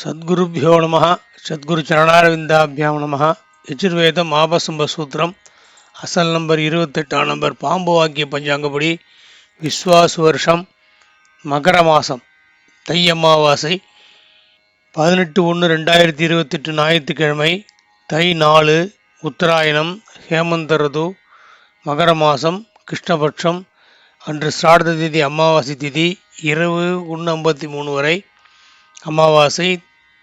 சத்குருபியோ நம. சத்குரு சரணாரவிந்தாபியாம் நம. யஜுர்வேதம் ஆபசம்ப சூத்திரம் அசல் நம்பர் 28 நம்பர் பாம்பு வாக்கிய பஞ்சாங்கப்படி விஸ்வாசு வருஷம் மகர மாதம் தை அமாவாசை 18/1/2028 ஞாயிற்றுக்கிழமை தை 4 உத்தராயணம் ஹேமந்த ருது மகர மாதம் கிருஷ்ணபட்சம் அன்று சிரார்த்த திதி அமாவாசை திதி இரவு 1:53 வரை அமாவாசை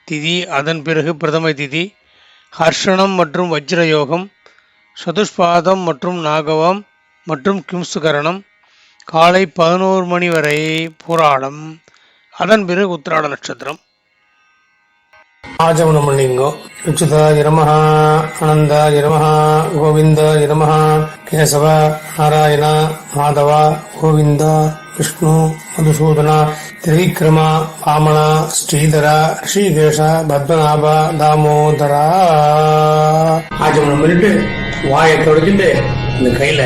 திதி, அதன் பிறகு பிரதம திதி, ஹர்ஷணம் மற்றும் வஜ்ரயோகம், சதுஷ்பாதம் மற்றும் நாகவம் மற்றும் கிம்சுகரணம், காலை 11 மணி வரை பூராடம், அதன் பிறகு உத்திராட நட்சத்திரம். ஆஜமனம் பண்ணிங்கோ. அச்சுதாய நமஹ, ஆனந்தாய நமஹ, கோவிந்தாய நமஹ, கேசவ நாராயண மாதவ கோவிந்த விஷ்ணு மதுசூதன திரிவிக்ரம வாமன ஸ்ரீதர ரிஷிகேஷ பத்மநாப தாமோதரா. ஆஜமனம் பண்ணிட்டு வாயை தொடச்சிட்டு இந்த கையில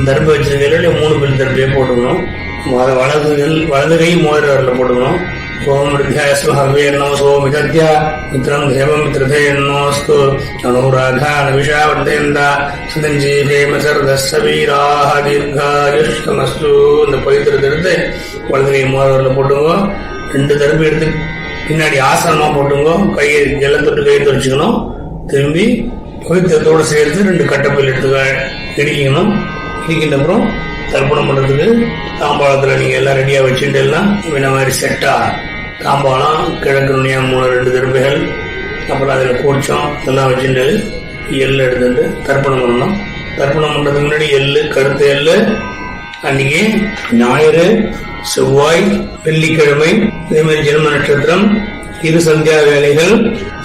தர்ப வச்சிருக்கையில 3 பில் தர்பையை போட்டுக்கணும். வலது கை மோதிர வரல போட்டுக்கணும். ஓம் ரித்யாஸ்மஹவ்யன்னோ மிதத்யா மித்ரம் தேவம் மித்ரதேன்னோஸ்து அனுராதா நவிஷாவர்தயந்தா சதஞ்சீவேமசர்தஸ்ஸவீராஹ தீர்காயுஷ்தமஸ்து. இந்த பவித்திரத்தை எடுத்து வலது கை மோதிரல போட்டுங்க. 2 தடவை எடுத்து பின்னாடி ஆசனமா போட்டுங்க. கையை ஜலம் தொட்டு கையை துடைச்சிக்கணும். திரும்பி பவித்திரத்தோடு சேர்த்து 2 கட்டப்பில் எடுத்து இடிக்கணும். இடிக்கின்ற அப்புறம் தர்ப்பணம் பண்றதுக்கு தாம்பாளத்துல நீங்க எல்லாம் ரெடியா வச்சுட்டு எல்லாம் இந்த மாதிரி செட்டா தாம்பாளம், கிழக்கு நுனியா 2 தர்பைகள், அப்புறம் அதுல கூச்சம் இதெல்லாம் வச்சுட்டு எள்ளு எடுத்துட்டு தர்ப்பணம் பண்ணணும். தர்ப்பணம் பண்றதுக்கு முன்னாடி எள்ளு, கருத்த எள்ளு அன்னைக்கு ஞாயிறு, செவ்வாய், வெள்ளிக்கிழமை, இதே மாதிரி ஜென்ம நட்சத்திரம், 2 சந்தியா வேலைகள்,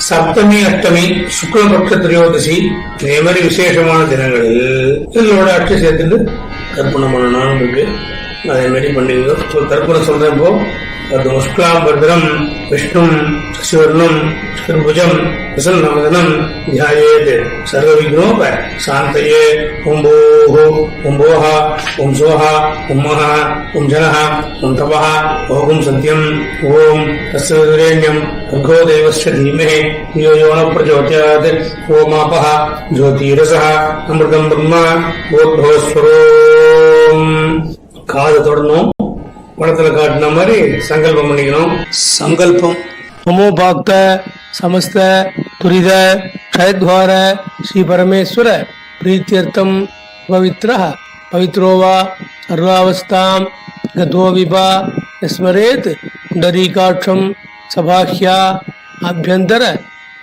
சப்தமி, அஷ்டமி, சுக்லபட்ச திரையோதசி, இதே மாதிரி விசேஷமான தினங்களில் இதோட அட்டை சேர்த்துட்டு தர்ப்பணம் பண்ணணும் இருக்கு. அதே மாதிரி பண்ணிங்க. தர்ப்பணம் சொல்றப்போ முஷ்கலாம் பத்ரம் விஷ்ணும் சசிவர்ணம் சதுர்புஜம் பிரசன்னவதனம் தியாயேத் சர்வ விக்னோப சாந்தயே. ஓம் போஹ, ஓம் போஹ, ஓம் சோஹ, ஓம் மஹ, ஓம் ஜனஹ, ஓம் தபஹ, ஓம் சத்யம், ஓம் தஸ்ஸரேண்யம் அர்கோ தேவஸ்ய தீமஹி யோ யோன பிரச்சோதயாத், ஓம் ஆபஹ ஜோதிரசஹ அமிர்தம் பிரம்ம போத்போஸ்வரோம். காது தொடணும். படத்துல காட்டின மாதிரி சங்கல்பம் பண்ணிக்கணும். சங்கல்பம் மமோபாக்த சமஸ்த துரித க்ஷயத்வார ஸ்ரீ பரமேஸ்வர பிரீத்தியர்த்தம் பவித்ரः பவித்ரோ வா சர்வாவஸ்தாம் கதோ விபா ஸ்மரேத் புண்டரீகாட்சம் சபாஹ்யா ஆഭ്യന്തர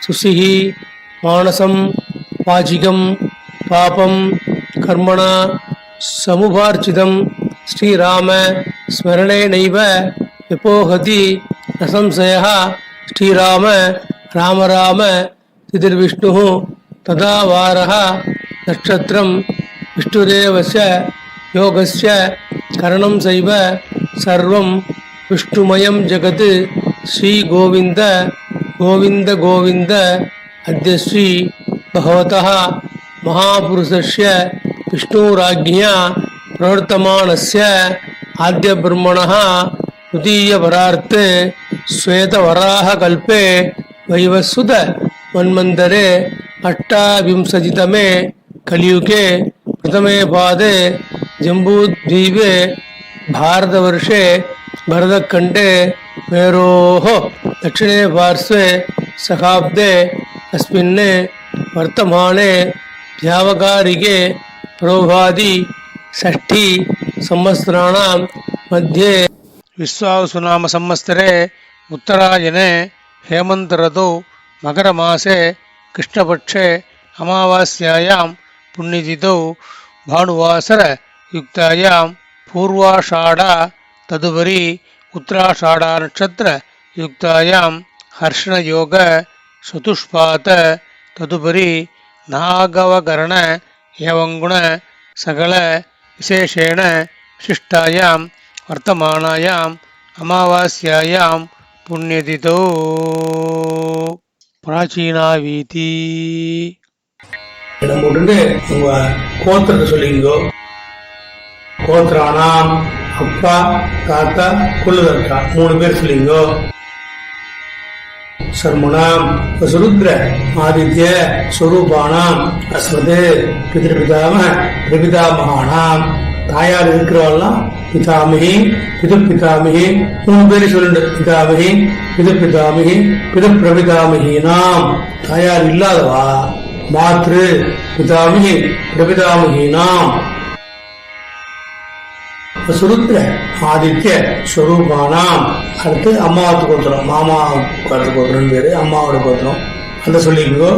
சுசிஹி மானசம் வாசிகம் பாபம் கர்மணா சமுபார்ச்சிதம் ஸ்ரீராம ஸ்மரணேனைவ விபோஹதி நசம்சயः. ஸ்ரீராம ராம ராம திதிர்விஷ்ணுः ததா வாரः நட்சத்திரம் விஷ்ணுரேவஸ்ய யோகஸ்ய கரணம் சைவ சர்வம் விஷ்ணுமயம் ஜகத். ஸ்ரீ கோவிந்த கோவிந்த கோவிந்த அத்ய ஸ்ரீ பகவதः மகாபுருஷஸ்ய விஷ்ணுராஜ்ஞா பிரவர்த்தமானஸ்ய ஆத்ய பிரம்மணः துதிய பரார்த்தே ஸ்வேத வராஹ கல்பே வைவஸ்வத மன்வந்தரே அஷ்டாவிம்சதிதமே கலியுகே பிரதமே பாதே ஜம்பூத்வீபே பாரதவர்ஷே பரதக்கண்டே மேரோஹ தட்சிணே பார்ஸ்வே சகாப்தே அஸ்மின்னே வர்த்தமானே வியாவகாரிகே பிரௌபாதி षष्ठी संवत्सराणां मध्ये விஸ்வாவசுநாம சம்வத்சரே உத்தராயணே ஹேமந்த ருதௌ மகர மாசே கிருஷ்ணபட்சே அமாவாஸ்யாயாம் புண்ணியதிதௌ பானுவாசர யுக்தாயாம் பூர்வாஷாடா ததுபரி உத்தராஷாடா நட்சத்திர யுக்தாயாம் ஹர்ஷணயோக சதுஷ்பாத ததுபரி நாகவகரண ஏவங்குண சகல விசேஷேண விசிஷ்டாயாம் வர்த்தமானாயாம் அமாவாஸ்யாயாம் புண்ணியதிதோ பிராச்சீனாவீதி. இடம் போட்டு உங்க கோத்திரத்தை சொல்லிங்கோ. கோத்திரானாம் அப்பா தாத்தா குள்ளதற்கா 3 பேர் சொல்லிங்கோ. சர்மணாம் வசுருத்ர ஆதித்ய ஸ்வரூபானாம் அஸ்மது பிதிருபிதாம பிரபிதாமகானாம். தாயார் இருக்கிறவாள்லாம் பிதாமகி பிதுப்பிதாமகி 3 பேரு சொல்லுண்டு. பிதாமகி பிதுப்பிதாமகி பிதுப்பிரபிதாமகினாம். தாயார் இல்லாதவா மாத்ரு பிதாமகி பிரபிதாமகினாம். சுருத்ர ஆதித்ய ஸ்வரூபானாம். அடுத்து அம்மாவுக்கு கோத்திரம், மாமா கோத்திரம் பேரு, அம்மாவோட கோத்திரம். அந்த சொல்லிக்கோ.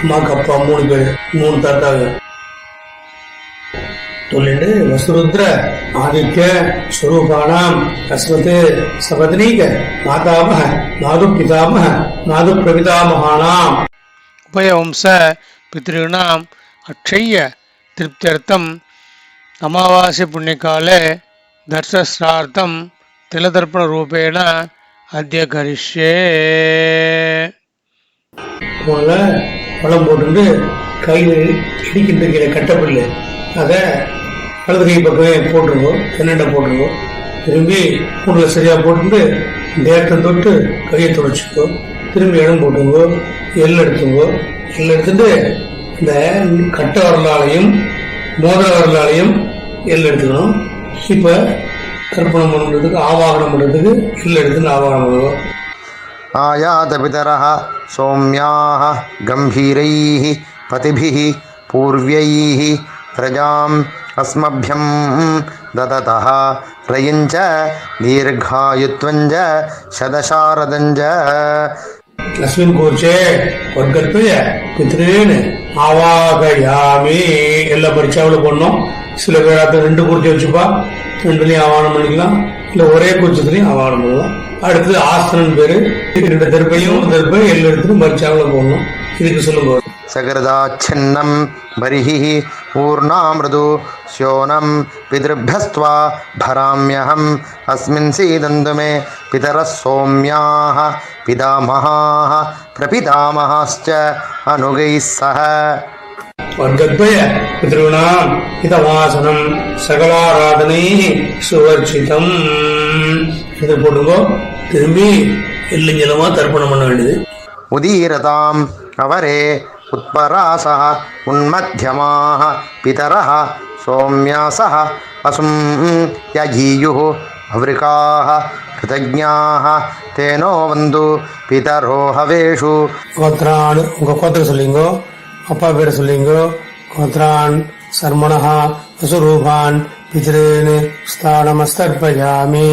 அம்மாவுக்கு அப்பா 3 பேரு, 3 தாத்தாவு சொல்லிட்டு வசுருத்ர ஆதித்ய ஸ்வரூபானாம் அஸ்மத் சபத்னீக மாதாமக மாது பிதாமக மாது பிரபிதாமகானாம். உபயவம்ச பித்ருணாம் அக்ஷய்ய திருப்தியர்த்தம் அமாவாஸ்ய புண்ணியகாலே தர்சஸ்ரார்த்தம் திலதர்ப்பண ரூபேண அத்ய கரிஷ்யே. முதல்ல பழம் போட்டு கையில் இடிக்கின்ற கட்டப்பில்லை அதை வலது கை பக்கமே போட்டுருங்கோ, தென்னண்டை போட்டுருங்கோ. திரும்பி கூண்டில் சரியாக போட்டு இந்த இடத்தை தொட்டு கையை துடைச்சிக்கோ. திரும்பி இடம் போட்டுங்கோ, எள் எடுத்துங்கோ. எள் எடுத்துட்டு இந்த கட்ட வரலாலையும் மோதிர வரலாலையும் எள் எடுத்துக்கணும். இப்போ தர்ப்பணம் பண்ணுறதுக்கு ஆவாகனம் பண்ணுறதுக்கு எள் எடுத்துன்னு ஆவாகனம் பண்ணுவோம். ஆயாத பிதரஹ சௌம்யாஹ கம்பீரைஹ பதிபிஹ பூர்வ்யைஹ பிரஜாம் அஸ்மப்யம் தததஹ ரயஞ்ச தீர்காயுத்வஞ்ச சதசாரதஞ்ச. அஸ்மின் கோச்சே வர்க்கத்வய பித்ரேன் ஆவாகயாமி. எல்லா பரீட்சாவில் பண்ணோம். சில பேர் அதை 2 குறிச்சி வச்சுப்பா, 2லையும் ஆவாகனம் பண்ணிக்கலாம், இல்லை ஒரே குறிச்சத்துலையும் ஆவாகனம் பண்ணலாம். அடுத்தது ஆஸ்தனன் பேரு. 2 தர்ப்பையும் தர்ப்பை எல்லாம் எடுத்துட்டு பரீட்சாவில் போடணும். இதுக்கு சொல்லுங்க. சகரதாச்சின்னம் பரிஹி ஊர்ணாமிருது ஸ்யோனம் பிதృभ्यस्त्वा भराम्यहम् अस्मिन् सीदन्तु मे पितरः सौम्याः पितामहाः प्रपितामहाश्च अनुगैः सह. வர்க்கத்வய பித்ருணாம் இதவாசனம் சகலாராதனை சுவர்ச்சிதம். இது போட்டுங்கோ. திரும்பி எல்லுஞ்சலமா தர்ப்பணம் பண்ண வேண்டியது. உதீரதாம் அவரே உத்பராசः உன்மத்தியமாः பிதரः சௌம்யாசः அசும் யஜீயுः அவ்ருகாः கிருதஜ்ஞாः தேனோ வந்து பிதரோ ஹவேஷு. கோத்ரான் உங்க கோத்திரம் சொல்லிங்கோ, அப்பா பேரை சொல்லிங்கோ. கோத்ரான் சர்மணஹ வசுரூபான் பித்ரேன் ஸ்தானமஸ்தர்ப்பயாமி.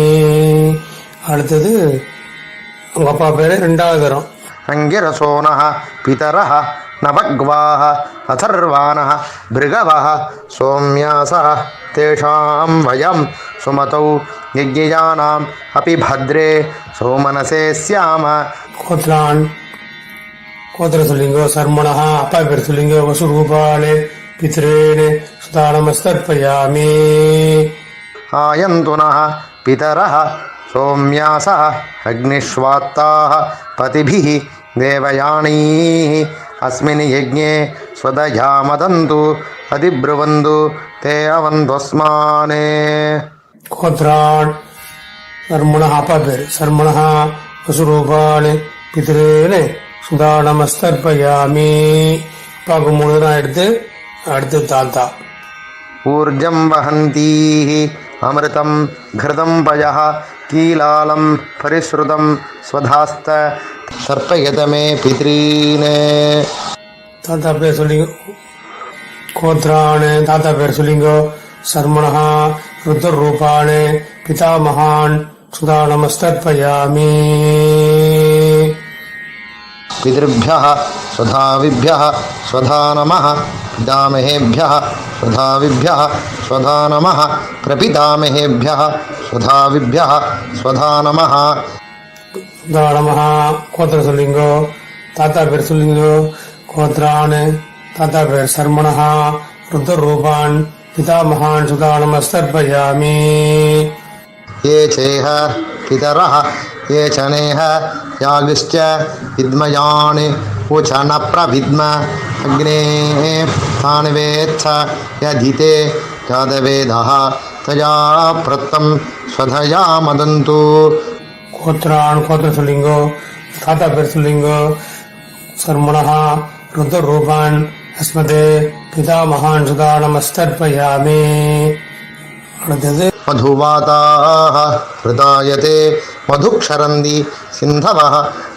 அடுத்தது உங்க அப்பா பேரு 2வது தரம். அங்கிரசோனः பிதரः நபக்வாः அதர்வாணः பிருகவः சௌம்யாசः தேஷாம் வயம் சுமதௌ யஜ்ஞயானாம் அபி பத்ரே சோமனசே ஸ்யாம. கோத்ரான் கோத்திரம் சொல்லிங்கோ. சர்மணஹ அப்பா பேர் சொல்லிங்கோ. வசுரூபான் பித்ரேன் ஸ்தானமஸ்தர்ப்பயாமி. ஆயந்துனः பிதரः சௌம்யாசः அக்னிஷ்வாத்தாः பதிபிः தேவயானீः அஸ்மின் யஜ்ஞே ஸ்வதயா மதந்து அதிப்ருவந்து தே அவந்தஸ்மானே. கோத்ரான் சர்மணஹ அப்பா பேர். சர்மணஹ வசுரூபான் பித்ரேன் சுதானமஸ்தர்ப்பயாமி. அப்பாவுக்கு 3 தான் எடுத்து அடுத்து தாத்தா. ஊர்ஜம் வஹந்தீः அமிர்தம் घृतं पयः कीलालं परिश्रुतं स्वधास्त सर्पयत मे पितॄन्. தாத்தா பேர் சொல்லிங்க. கோத்ரான் தாத்தா பேர் சொல்லிங்கோ. சர்மணஹ ருத்ரரூபான் பிதாமகான் சுதானமஸ்தர்ப்பயாமி. पितृभ्यः स्वधाविभ्यः स्वधा नमः पितामहेभ्यः स्वधाविभ्यः स्वधा नमः प्रपितामहेभ्यः स्वधाविभ्यः स्वधा नमः. நமஹ கோத்திரம் சொல்லிங்கோ. தாத்தா பேர் சொல்லிங்கோ. கோத்ரான் தாத்தா பேர். சர்மணஹ ருத்ரரூபான் பிதாமகான் சுதானமஸ்தர்ப்பயாமி. ये चेह पितरः ये च नेह यागिश्च विद्मयानि उच न प्रविद्म अग्ने तान् वेत्थ यधिते यादवेदः तया प्रत्तं स्वधया मदन्तु. கோத்ரான் கோத்திரம் சொல்லிங்கோ. தாத்தா பேர் சொல்லிங்க. சர்மணா ருத்ர ரூபான் அஸ்மதே பிதாமகான் சுதா நமஸ்தர்ப்பயாமி. அடுத்தது மதுவாதாः ஹிருதாயதே மதுக்ஷரந்தி சிந்தவः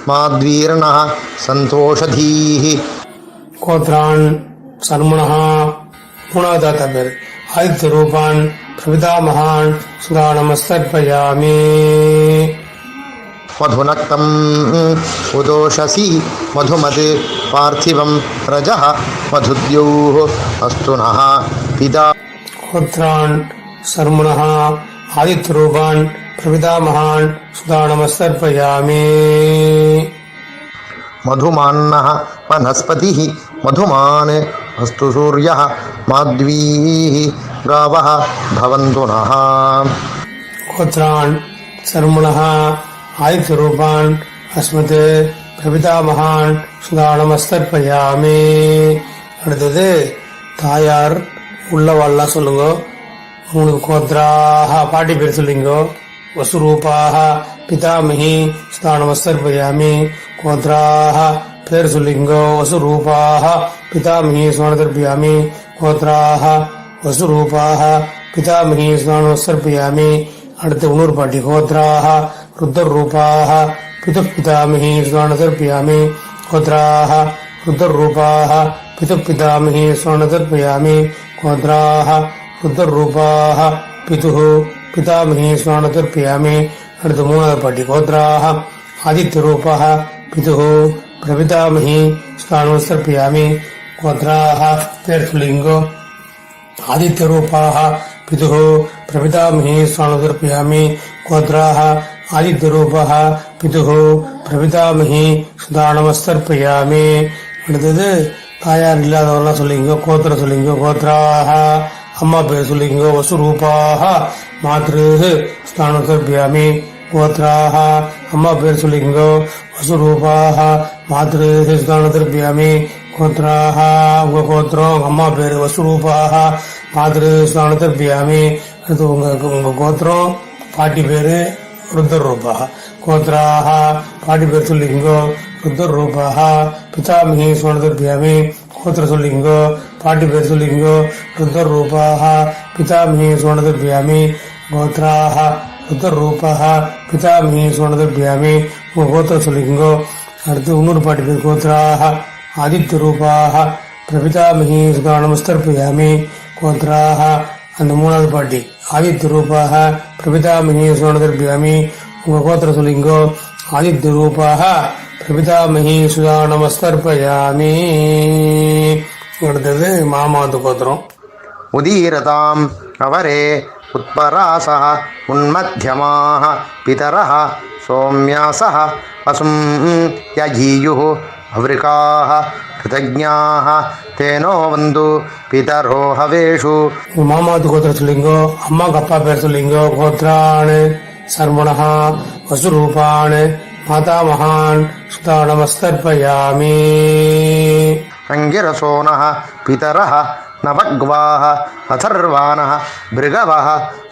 மாத்வீர்ணः சந்தோஷதீः. கோத்ரான் சர்மணா மூணாவது தாத்தா பேர் ஆதித்ய ரூபான் பிரபிதாமகான் சுதா நமஸ்தர்ப்பயாமி. மதுநக்தம் உதோஷசி மதுமத் பார்த்திவம் ரஜः மதுத்யோः அஸ்து நः பிதா. கோத்ரான் சர்மணா ஆதித்ய ரூபான் பிரபிதாமகான் சுதா நமஸ்தர்ப்பயாமி. மதுமான்னः வனஸ்பதிः மதுமான் அஸ்து சூர்யः மாத்வீः காவः பவந்து நः. கோத்ரான் சர்மணா ஆதித்ய ரூபான் அஸ்மத் பிரபிதாமகான் சுதா நமஸ்தர்ப்பயாமி. அடுத்தது தாயார் உள்ளவாள்லாம் சொல்லுங்க. 3 கோத்ராக பாட்டி பேர் சொல்லிங்க. வசுரூபாக பிதாமகி சுதா நமஸ்தர்ப்பயாமி. கோத்ராக பேர் சொல்லிங்க. வசுரூபாக பிதாமகி சுதா நமஸ்தர்ப்பயாமி. கோத்ராக வசுரூபாக பிதாமகி சுதா நமஸ்தர்ப்பயாமி. அடுத்து இன்னொரு பாட்டி கோத்ராக ருத்ர ரூபாக பிதாமகி சுதா நமஸ்தர்ப்பயாமி. கோத்ராக ருத்ர ரூபாக பிதாமகி சுதா நமஸ்தர்ப்பயாமி. கோத்ராக ருத்ர ரூபாக பிதாமகி சுதா நமஸ்தர்ப்பயாமி. அடுத்து மூணாவது பாட்டி கோத்ராக ஆதித்ய ரூபாக பிரபிதாமகி சுதா நமஸ்தர்ப்பயாமி. கோத்ராக பேர் சொல்லிங்கோ. ஆதித்ய ரூபாக பிரபிதாமகி சுதா நமஸ்தர்ப்பயாமி. கோத்ராக ஆதித்ய ரூபாக பிரபிதாமகி சுதா நமஸ்தர்ப்பயாமி. அடுத்தது தாயார் இல்லாதவெல்லாம் சொல்லிங்க. கோத்திரம் சொல்லிங்க. கோத்ராக அம்மா பேர் சொல்லிங்க. வசுரூபாக மாத்ரு சுதா நமஸ்தர்ப்பயாமி. கோத்ராக அம்மா பேர் சொல்லிங்க. வசுரூபாக மாத்ரு சுதா நமஸ்தர்ப்பயாமி. கோத்ராக உங்க கோத்திரம் அம்மா பேரு வசுரூபாக மாத்ரு சுதா நமஸ்தர்ப்பயாமி. அடுத்து உங்க கோத்திரம் பாட்டி பேரு ருத்ர ரூபாக. கோத்ராக பாட்டி பேர் சொல்லிங்கோ. ருத்ர ரூபாக பிதாமகி சுதா நமஸ்தர்ப்பயாமி. கோத்திரம் சொல்லிங்கோ. பாட்டி பேர் சொல்லிங்கோ. ருத்ர ரூபாக பிதாமகி சுதா நமஸ்தர்ப்பயாமி. கோத்ராக ருத்ர ரூபாக பிதாமகி சுதா நமஸ்தர்ப்பயாமி. உங்க கோத்திரம் சொல்லிங்கோ. அடுத்து இன்னொரு பாட்டி பேர் கோத்ராக ஆதித்ய ரூபாக பிரபிதாமகி சுதா நமஸ்தர்ப்பயாமி. கோத்ராக அந்த மூணாவது பாட்டி ஆதித்ய ரூபாக பிரபிதாமகி சுதா நமஸ்தர்ப்பயாமி. உங்க கோத்திரம் சொல்லிங்கோ. ஆதித்ய ரூபாக பிரபிதாமகி சுதா நமஸ்தர்ப்பயாமி. அடுத்தது மாமாவது கோத்திரம். உதீரதாம் அவரே உத்பராசः உன்மத்தியமாः பிதரः சோம்யாசः வசும் யஜீயுः அவ்ரிகாः கிருதஜ்ஞாः தேனோ வந்து பிதரோ ஹவேஷு. மாமாவது கோத்திரம் சொல்லிங்கோ. அம்மாவுக்கு அப்பா பேர் சொல்லிங்கோ. கோத்ரான் சர்மணா வசுரூபான் மாதாமகான் சுதா நமஸ்தர்ப்பயாமி. அங்கிரசோனः பிதரः நவக்வாः அதர்வாணः பிருகவः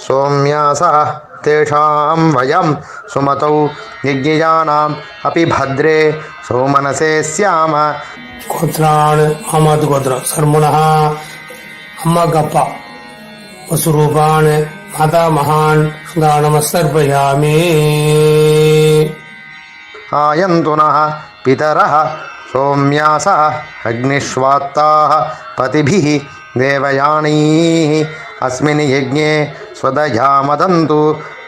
சோம்யாசः தேஷாம் வயம் சுமதௌ யஜ்ஞயானாம் அபி பத்ரே சோமனசே ஸ்யாம. கோத்ரான் மாமாவது கோத்திரம் சர்மணா அம்மாவுக்கு அப்பா வசுரூபான் மாதாமகான் சுதா நமஸ்தர்ப்பயாமி. ஆயந்து நः பிதரः சோம்யாசः அக்னிஷ்வாத்தாः பதிபிः தேவயானீः அஸ்மின் யஜ்ஞே ஸ்வதயா மதந்து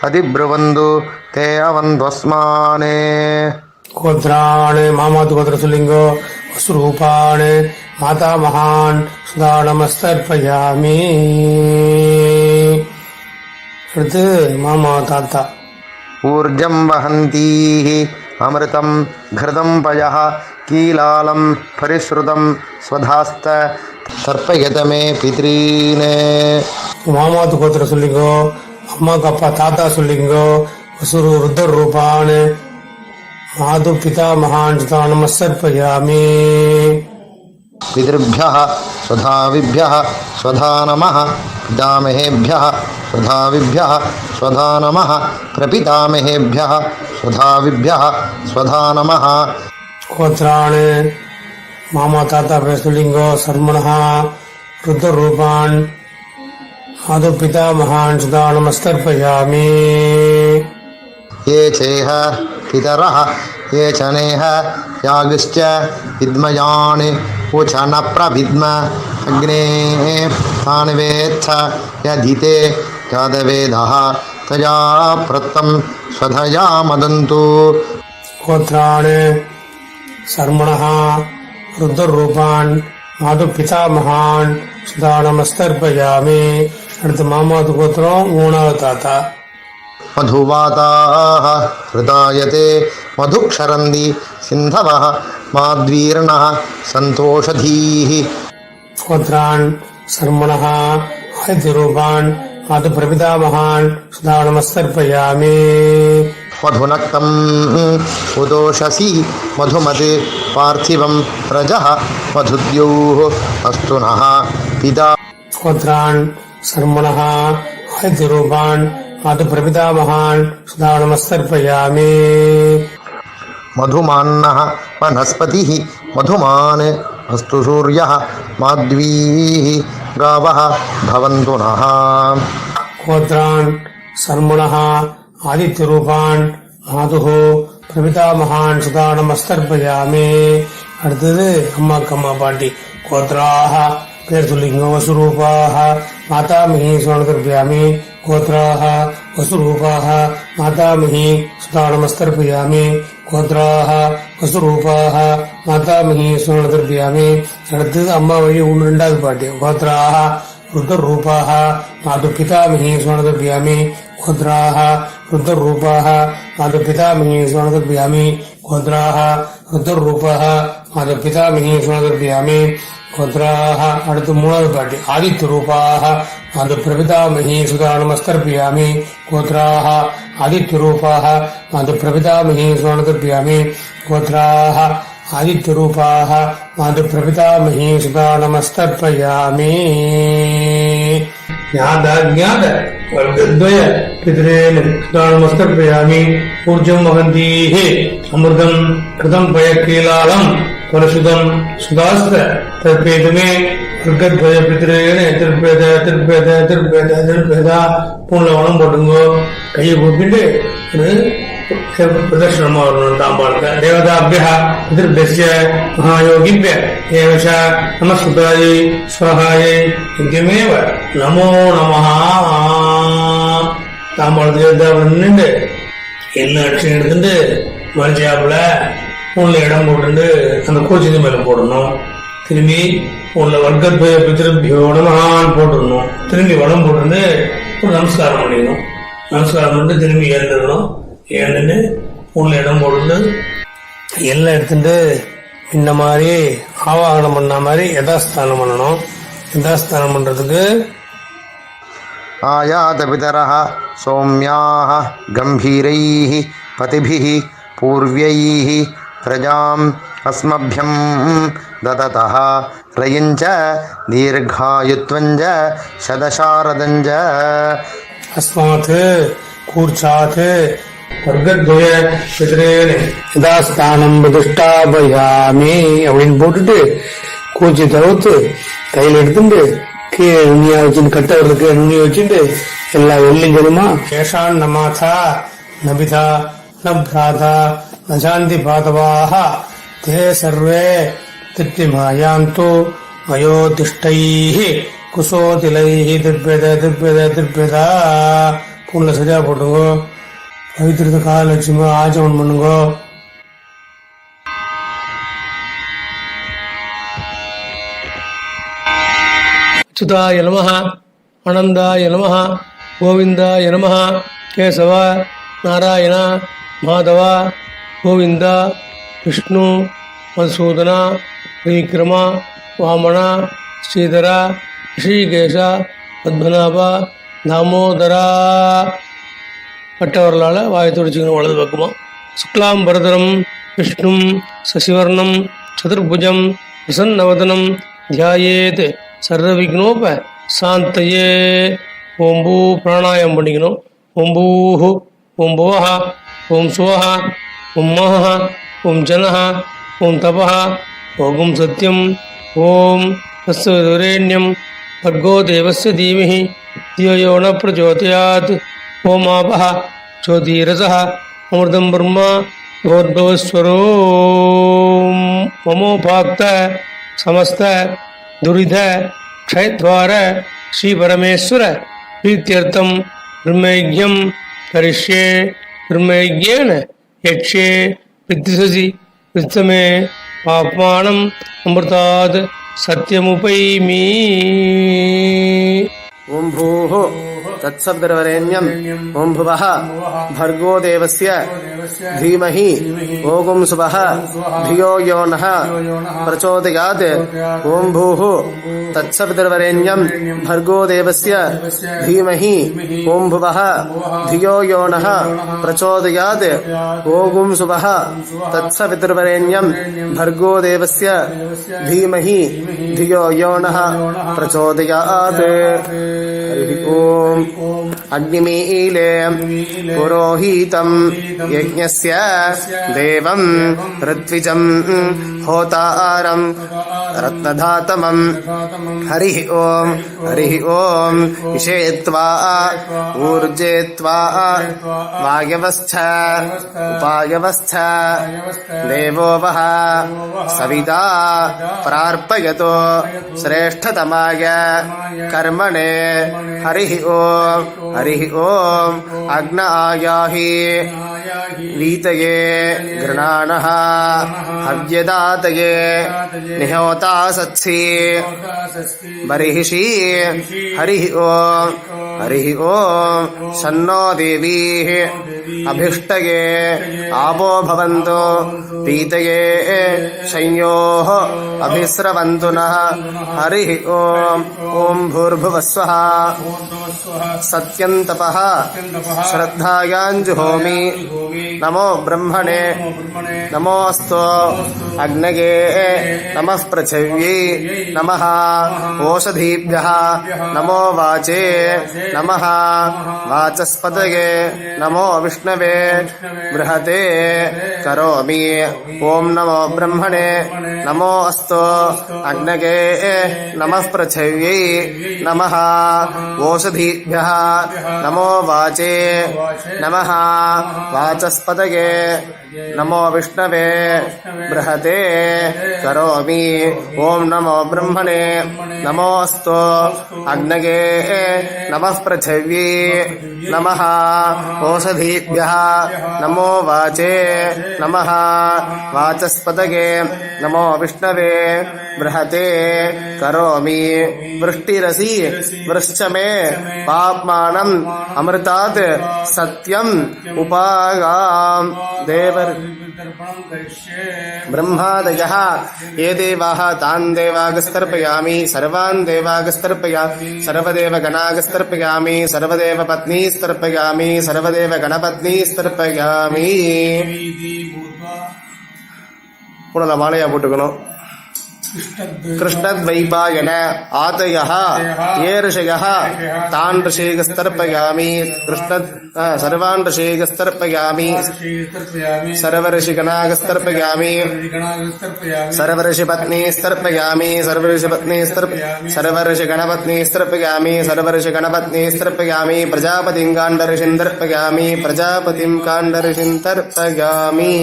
அதிப்ருவந்து தே அவந்த்வஸ்மானே. கோத்ரான் மாமாவது கோத்திரம் சொல்லிங்கோ. வசுரூபான் மாதாமகான் சுதா நமஸ்தர்ப்பயாமி. அடுத்து மாமா தாத்தா ஊர்ஜம் வஹந்தீः அமிர்தம் घृतं पयः कीलालं परिश्रुतं स्वधास्त தர்ப்பயத மே பித்ரீனே. மாமாத்து கோத்திரம் சொல்லிங்கோ. அம்மாவுக்கு அப்பா தாத்தா சொல்லிங்கோ. வசுரு ருத்ர ரூபான் மாது பிதா மகான் சுதா நமஸ்தர்ப்பயாமி. பிதృभ्यः स्वधाविभ्यः स्वधा नमः पितामहेभ्यः स्वधाविभ्यः स्वधा नमः प्रपितामहेभ्यः स्वधाविभ्यः स्वधा नमः गोत्राण मामा ताता प्रस्तुलिंगो सर्मणः रुद्ररूपान् आदौ पितामहान् सुधा नमस्तर्पयामि ये चेह पितरः ये च नेह यागिश्च विद्मयान् उच न प्रविद्म अग्ने तान् वेत्थ यदिते यादवेदः तया प्रत्तं स्वधया मदन्तु गोत्राण सर्मणः रुद्ररूपान् माधु पितामहान् सुधा नमस्तर्पयामि அடுத்து மாமாவது கோத்திரம் மூணாவது தாத்தா मधुवाताः हृदायते मधुक्षरन्ति सिन्धवः माद्वीर्णः सन्तोषधीः गोत्रान् सर्मणः आदित्यरूपान् माधु प्रपितामहान् सुधा नमस्तर्पयामि मधुनक्तम् उदोषसि मधुमत् पार्थिवं रजः मधुद्योः अस्तु नः पिता गोत्रान् सर्मणः आदित्यरूपान् माधु प्रपितामहान् सुधा नमस्तर्पयामि मधुमान्नः वनस्पतिः मधुमान् अस्तु सूर्यः माध्वीः गावः भवन्तु नः गोत्रान् सर्मणः आदित्यरूपान् माधुः प्रपितामहान् सुधा नमस्तर्पयामि அடுத்தது அம்மாக்கு அம்மா பாட்டி கோத்ராः பேர் சொல்லிங்க வசுரூபாः மாதாமஹி சுவனதர்பயாமி गोत्राः वसुरूपाः मातामही सुधा नमस्तर्पयामि गोत्राः वसुरूपाः मातामही सुवर्णदर्पयामि அடுத்தது அம்மா வழி ரெண்டாவது பாட்டி கோத்ராः रुद्ररूपाः मातु पितामही सुवर्णदर्पयामि गोत्राः रुद्ररूपाः मातु पितामही सुवर्णदर्पयामि गोत्राः रुद्ररूपाः मातु पितामही सुवर्णदर्पयामि गोत्राः அடுத்து மூணாவது பாட்டி ஆதித்யரூபாः मातु प्रपितामही सुधा नमस्तर्पयामि गोत्राः आदित्यरूपाः मातु प्रपितामही सुवर्णदर्पयामि गोत्राः आदित्यरूपाः मातु प्रपितामही सुधा नमस्तर्पयामि ज्ञात वर्गद्वय पितॄन् सुधा नमस्तर्पयामि ऊर्जं वहन्तीः अमृतं कृतं पयकीलालं परशुदं सुधास्त तर्पेतमे वर्गद्वय पितॄन् திருப்பேதா பூன்ல வனம் போட்டுங்கோ கையை கூப்பிட்டு பிரதர்ஷனமா வரணும் தாம்பாளுக்கு தேவதாபிய பிதர்பிய மகாயோகிபிய ஏவச நமஸ்குதாயை ஸ்வஹாயை நித்தியமேவ நமோ நமஹ தாம்பாளுக்கு நின்று என்ன அடிச்சு எடுத்துட்டு மறைச்சாப்புல பூன்ல இடம் போட்டு அந்த கோச்சிது மேல போடணும் திரும்பி உள்ள வர்க்கத்வய பிதிருபியோ நமஹான்னு போட்டுடணும் திரும்பி வடம் போட்டு ஒரு நமஸ்காரம் பண்ணிடணும் நமஸ்காரம் பண்ணிட்டு திரும்பி ஏந்துடணும் ஏந்துட்டு உள்ள இடம் போட்டு எல்லாம் எடுத்துட்டு இந்த மாதிரி ஆவாகனம் பண்ண மாதிரி யதாஸ்தானம் பண்ணணும் யதாஸ்தானம் பண்றதுக்கு आयात पितरः सौम्याः गम्भीरैः पतिभिः पूर्व्यैः प्रजाम् अस्मभ्यं ददतः रयञ्च दीर्घायुत्वञ्च शतशारदञ्च अस्मात् कूर्चात् वर्गद्वय पितॄन् யதாஸ்தானம் பிரதிஷ்டாபயாமி அப்படின்னு போட்டுட்டு கூச்சி தவிர்த்து கையில் எடுத்துட்டு கீழே நுண்ணியா வச்சுட்டு கட்டவர்களுக்கு நுண்ணிய வச்சுட்டு எல்லா வெள்ளிங்களுமா கேஷான் நமாதா நபிதா ந பிராதா ந சாந்தி பாதவாக தே சர்வே திருப்திமாயாந்து மயோதிஷ்டைः குசோதிலைः திருப்பேதா பூன்ல சரியா போட்டுங்கோ பவித்திரத்தை கால வச்சுங்கோ ஆச்சமன் பண்ணுங்கோ அச்சுதாய நமஹ ஆனந்தாய நமஹ கோவிந்தாய நமஹ கேசவ நாராயண மாதவ கோவிந்த விஷ்ணு மதுசூதன விக்ரம வாமன ஸ்ரீதர ரிஷிகேஷ பத்மநாப தாமோதரா பட்டவர்களால் வாயை துடிச்சுக்கணும் வலது பக்கமா சுக்லாம் பரதரம் விஷ்ணும் சசிவர்ணம் சதுர்புஜம் பிரசன்னவதனம் தியாயேத் சர்வவிக்னோப சாந்தயே ஓம் பூ பிராணாயம் பண்ணிக்கணும். ஓம் பூஹு, ஓம் புவஹ, ஓம் சுவஹ, ஓம் மஹ, ஓம் ஜனஹ, ஓம் தபஹ, ஓம் சத்யம், ஓம் தஸ்வரேண்யம் भर्गो देवस्य धीमहि धियो यो न प्रचोदयात्. ओम आपः ज्योतिरसः अमृतं ब्रह्म भगवद्भवस्वरो. ममोपाक्त समस्त दुरिध क्षयद्वार श्री परमेश्वर प्रीत्यर्थम ब्रह्मयज्ञं करिष्ये. ब्रह्मयज्ञेन यक्ष्ये विद्विषसि विद्मे पाप्मानं अमृतात् सत्यमुपैमि. ओम भूः तत्सवितुर्वरेण्यं ओम भुवः भर्गो देवस्य धीमहि ओम सुवः धियो यो नः प्रचोदयात्. ओम भूः तत्सवितुर्वरेण्यं भर्गो देवस्य धीमहि ओम भुवः धियो यो नः प्रचोदयात्. ओम सुवः तत्सवितुर्वरेण्यं भर्गो देवस्य धीमहि धियो यो नः प्रचोदयात्. ओम अग्निमीले पुरोहितं यज्ञस्य देवं ऋत्विजं होतारं रत्नधातमं हरिः ओम विषेत्वा ऊर्जेत्वा वायवस्थ उपायवस्थ देवो वः सविता प्रार्पयतो श्रेष्ठतमाय कर्मणे. हरिः ओम अग्नायाहि वीतये गृणानः हव्यदातये निहोता सत्सि बर्हिषि. हरिः ओम शन्नो देवीः अभिष्टये आपो भवन्तु पीतये संयोः अभिस्रवन्तु नः. हरिः ओम भूर्भुवस्वः सत्यन्तपः श्रद्धायाञ्जुहोमि. नमो ब्रह्मणे नमोऽस्तु अग्नये नमः पृथिव्यै नमः ओषधीभ्यः नमो वाचे नमः वाचस्पतये नमो विष्णवे बृहते करोमि. ओम नमो ब्रह्मणे नमोऽस्तु अग्नये नमः पृथिव्यै नमः ओषधीभ्यः नमो वाचे नमः वाचस्पतये नमो विष्णवे बृहते करोमि. ओम नमो ब्रह्मणे नमोऽस्तु अग्नये नमः पृथिव्यै नमः ओषधीभ्यः नमो वाचे नमः वाचस्पतये नमो विष्णवे बृहते करोमि. वृष्टिरसि वृश्च मे पाप्मानम् अमृतात् सत्यम् उपागाम्. देव ब्रह्मादयः ये देवाः तान् देवागस्तर्पयामि. सर्वान् देवागस्तर्पयामि. सर्वदेव गणागस्तर्पयामि. सर्वदेव पत्नीस्तर्पयामि. सर्वदेव गणपत्नीस्तर्पयामि. पुनः मालया पोट्टुकணும். कृष्णद्वैपायन आतयः ये ऋषयः तान् ऋषिगस्तर्पयामि. सर्वान् ऋषिगस्तर्पयामि. सर्वऋषिगणागस्तर्पयामि. सर्वऋषिपत्नीस्तर्पयामि. सर्वऋषिगणपत्नीस्तर्पयामि. सर्वऋषिगणपत्नीस्तर्पयामि. प्रजापतिं काण्डऋषिन्तर्पयामि. प्रजापतिं काण्डऋषिन्तर्पयामि.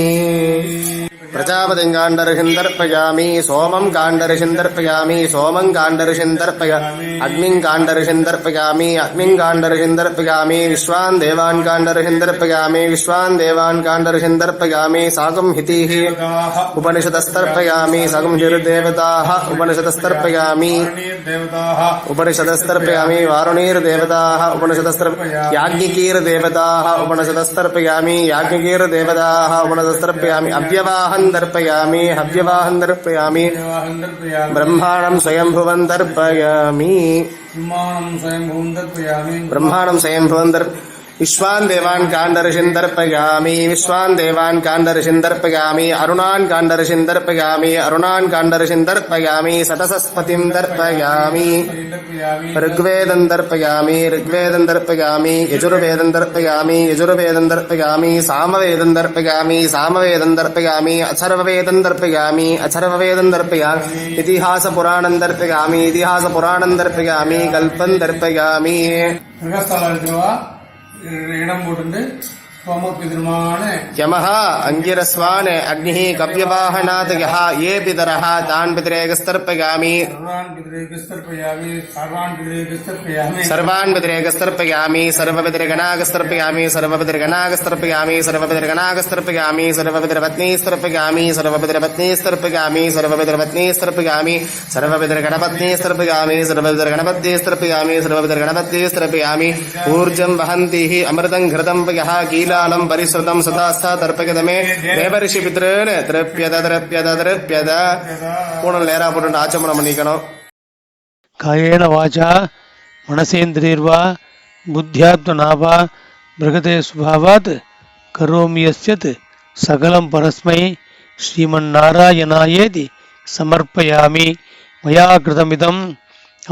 प्रजापतिं काण्डऋषिन्तर्पयामि. सोमं काण्डऋषिन्तर्पयामि. सोमं काण्डऋषिन्तर्पयामि. अग्निं काण्डऋषिन्तर्पयामि. अग्निं काण्डऋषिन्तर्पयामि. विश्वान् देवान् काण्डऋषिन्तर्पयामि. विश्वान् देवान् काण्डऋषिन्तर्पयामि. साकं हितिः उपनिषदस्तर्पयामि. साकं हिर्देवताः उपनिषदस्तर्पयामि. उपनिषदस्तर्पयामि. वारुणीर्देवताः उपनिषदस्तर्पयामि. याज्ञिकीर्देवताः उपनिषदस्तर्पयामि. याज्ञिकीर्देवताः उपनिषदस्तर्पयामि. अव्यवाहं तर्पयामि. हव्यवाहं तर्पयामि. ब्रह्माणं स्वयंभुवं तर्पयामि. ब्रह्माणं स्वयंभुवं विश्वान् देवान् काण्डऋषिन् दर्पयामि विश्वान् देवान् काण्डऋषिन् दर्पयामि अरुणान् काण्डऋषिन् दर्पयामि अरुणान् काण्डऋषिन् दर्पयामि सतसस्पतिं दर्पयामि ऋग्वेदं दर्पयामि ऋग्वेदं दर्पयामि यजुर्वेदं दर्पयामि यजुर्वेदं दर्पयामि सामवेदं दर्पयामि सामवेदं दर्पयामि अथर्ववेदं दर्पयामि अथर्ववेदं दर्पयामि इतिहासपुराणं दर्पयामि इतिहासपुराणं दर्पयामि कल्पं दर्पयामि இடம் போட்டு சோமக்கு திருமான यमः अंगिरस्वान् अग्निः कव्यवाहनात् यः ये पितरः तान् पितरेकस्तर्पयामि सर्वान् पितरेकस्तर्पयामि सर्वपितृगणागस्तर्पयामि सर्वपितृगणागस्तर्पयामि सर्वपितृगणागस्तर्पयामि सर्वपितृपत्नीस्तर्पयामि सर्वपितृपत्नीस्तर्पयामि सर्वपितृपत्नीस्तर्पयामि सर्वपितृगणपत्नीस्तर्पयामि सर्वपितृगणपत्नीस्तर्पयामि सर्वपितृगणपत्नीस्तर्पयामि ऊर्जं वहन्तिः अमृतं घृतं यः कीलालं परिश्रुतं सदास्था தர்ப்பகதமே தேவரிஷி பித்ருன்னு திரப்பியத திரப்பியத திரப்பியத பூணல் நேரா போட்டு ஆச்சமனம் பண்ணிக்கணும். காயேன வாச்சா மனசேந்திரியர்வா புத்தியாத்மனாவா பிரகதே சுபாவாத் கரோமி யஸ்யத் சகலம் பரஸ்மை ஸ்ரீமன்னாராயணாயேதி சமர்ப்பயாமி. மயா கிருதமிதம்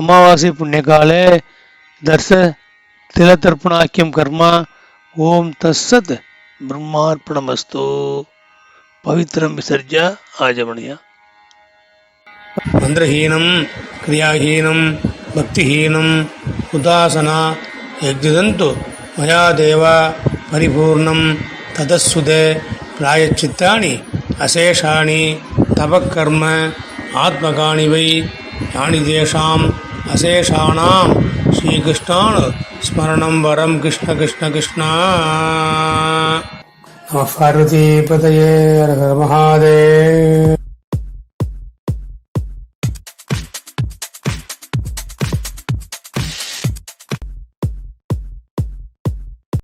அமாவாசை புண்ணியகாலே தர்ச திலதர்ப்பணாக்கியம் கர்மா. ஓம் தஸ்ஸத் பிரம்மார்ப்பணமஸ்து. பவித்ரம் விசர்ஜ ஆஜமணியா. மந்திரஹீனம் கிரியாஹீனம் பக்திஹீனம் உதாசனா யஜ்ஜதந்து மயா தேவ பரிபூர்ணம் ததஸ்சுதே பிராயச்சித்தானி அசேஷாணி தபக்கர்ம ஆத்மகானி வை யானி தேஷாம் அசேஷானாம் ஸ்ரீகிருஷ்ணான் ஸ்மரணம் வரம் கிருஷ்ண கிருஷ்ண கிருஷ்ணா. நம பார்வதி பதயே ஹர ஹர மகாதேவ்.